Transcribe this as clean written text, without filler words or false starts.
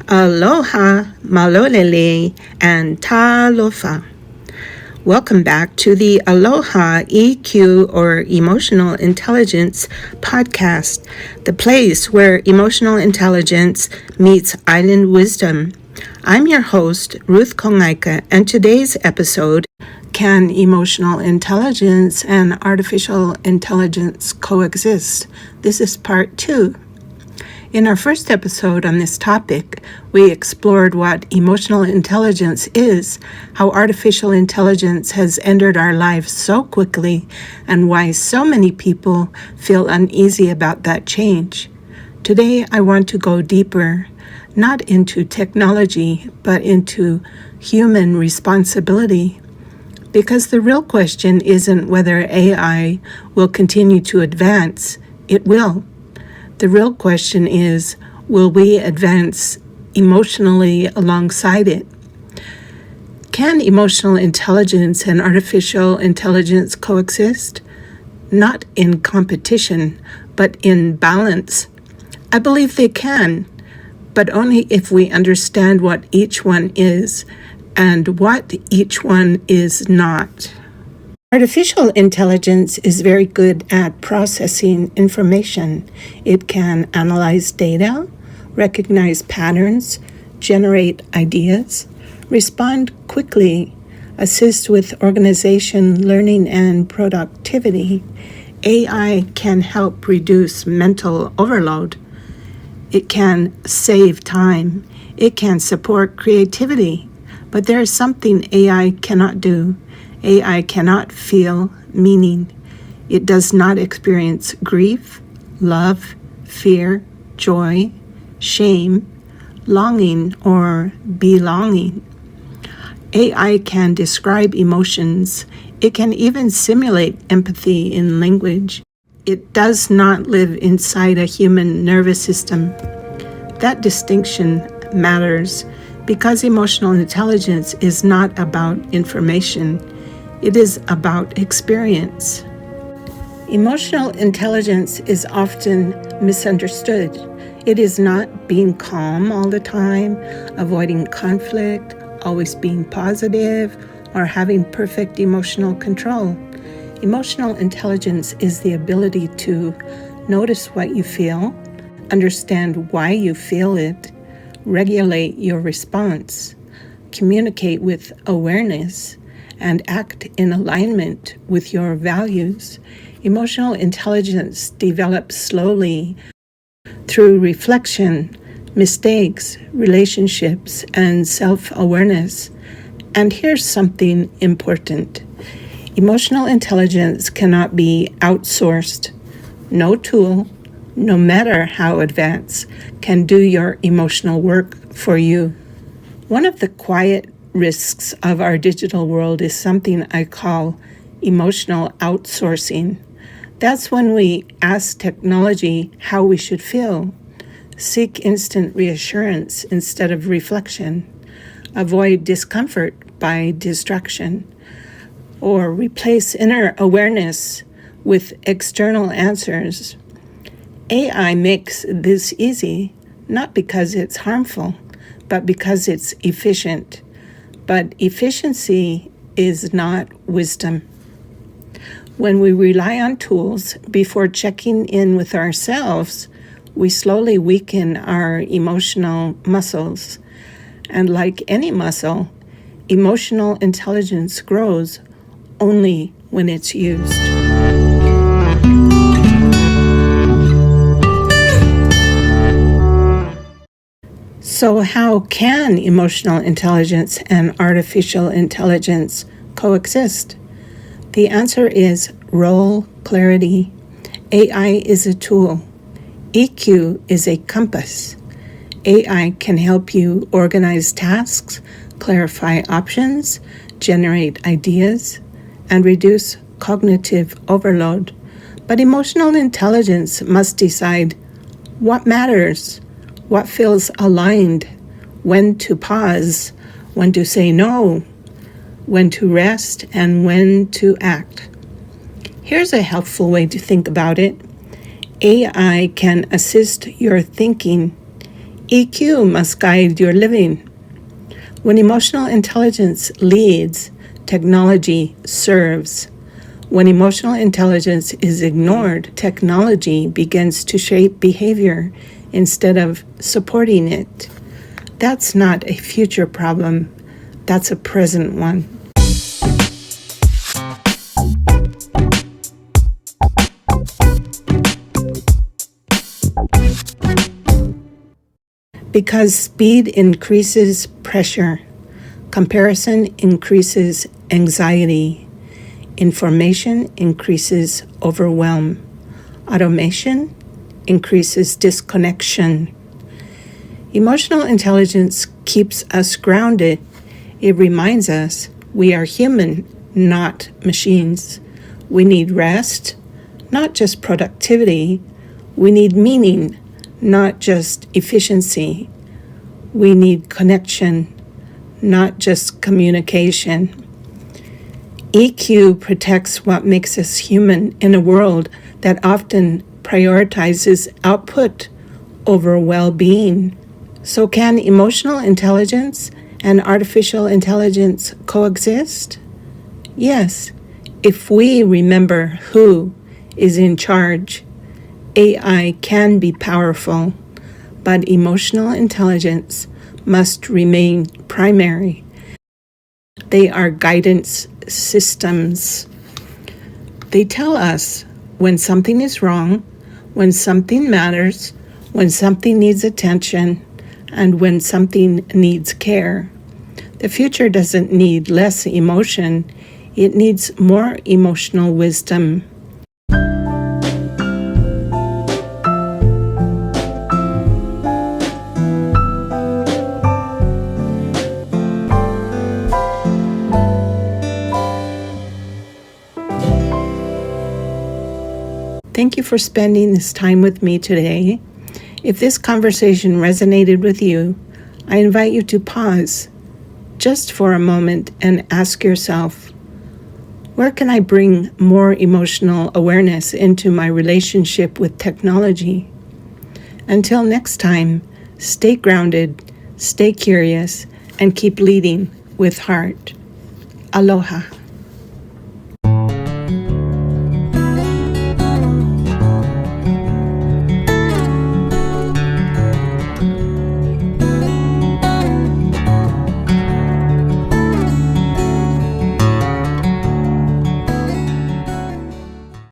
Aloha, malolele, and talofa. Welcome back to the Aloha EQ or Emotional Intelligence podcast, the place where emotional intelligence meets island wisdom. I'm your host, Ruth Kongaika, and today's episode, Can Emotional Intelligence and Artificial Intelligence Coexist? This is part 2. In our first episode on this topic, we explored what emotional intelligence is, how artificial intelligence has entered our lives so quickly, and why so many people feel uneasy about that change. Today, I want to go deeper, not into technology, but into human responsibility. Because the real question isn't whether AI will continue to advance, it will. The real question is, will we advance emotionally alongside it? Can emotional intelligence and artificial intelligence coexist? Not in competition, but in balance. I believe they can, but only if we understand what each one is and what each one is not. Artificial intelligence is very good at processing information. It can analyze data, recognize patterns, generate ideas, respond quickly, assist with organization, learning, and productivity. AI can help reduce mental overload. It can save time. It can support creativity. But there is something AI cannot do. AI cannot feel meaning. It does not experience grief, love, fear, joy, shame, longing, or belonging. AI can describe emotions. It can even simulate empathy in language. It does not live inside a human nervous system. That distinction matters because emotional intelligence is not about information. It is about experience. Emotional intelligence is often misunderstood. It is not being calm all the time, avoiding conflict, always being positive, or having perfect emotional control. Emotional intelligence is the ability to notice what you feel, understand why you feel it, regulate your response, communicate with awareness, and act in alignment with your values. Emotional intelligence develops slowly through reflection, mistakes, relationships, and self-awareness. And here's something important. Emotional intelligence cannot be outsourced. No tool, no matter how advanced, can do your emotional work for you. One of the quiet risks of our digital world is something I call emotional outsourcing. That's when we ask technology how we should feel, seek instant reassurance instead of reflection, avoid discomfort by distraction, or replace inner awareness with external answers. AI makes this easy, not because it's harmful, but because it's efficient. But efficiency is not wisdom. When we rely on tools before checking in with ourselves, we slowly weaken our emotional muscles. And like any muscle, emotional intelligence grows only when it's used. So how can emotional intelligence and artificial intelligence coexist? The answer is role clarity. AI is a tool. EQ is a compass. AI can help you organize tasks, clarify options, generate ideas, and reduce cognitive overload. But emotional intelligence must decide what matters, what feels aligned, when to pause, when to say no, when to rest, and when to act. Here's a helpful way to think about it. AI can assist your thinking. EQ must guide your living. When emotional intelligence leads, technology serves. When emotional intelligence is ignored, technology begins to shape behavior instead of supporting it. That's not a future problem, that's a present one. Because speed increases pressure, comparison increases anxiety, information increases overwhelm, automation increases disconnection. Emotional intelligence keeps us grounded. It reminds us we are human, not machines. We need rest, not just productivity. We need meaning, not just efficiency. We need connection, not just communication. EQ protects what makes us human in a world that often prioritizes output over well-being. So can emotional intelligence and artificial intelligence coexist? Yes, if we remember who is in charge. AI can be powerful, but emotional intelligence must remain primary. They are guidance systems. They tell us when something is wrong, when something matters, when something needs attention, and when something needs care. The future doesn't need less emotion, it needs more emotional wisdom. Thank you for spending this time with me today. If this conversation resonated with you, I invite you to pause just for a moment and ask yourself, where can I bring more emotional awareness into my relationship with technology? Until next time, stay grounded, stay curious, and keep leading with heart. Aloha.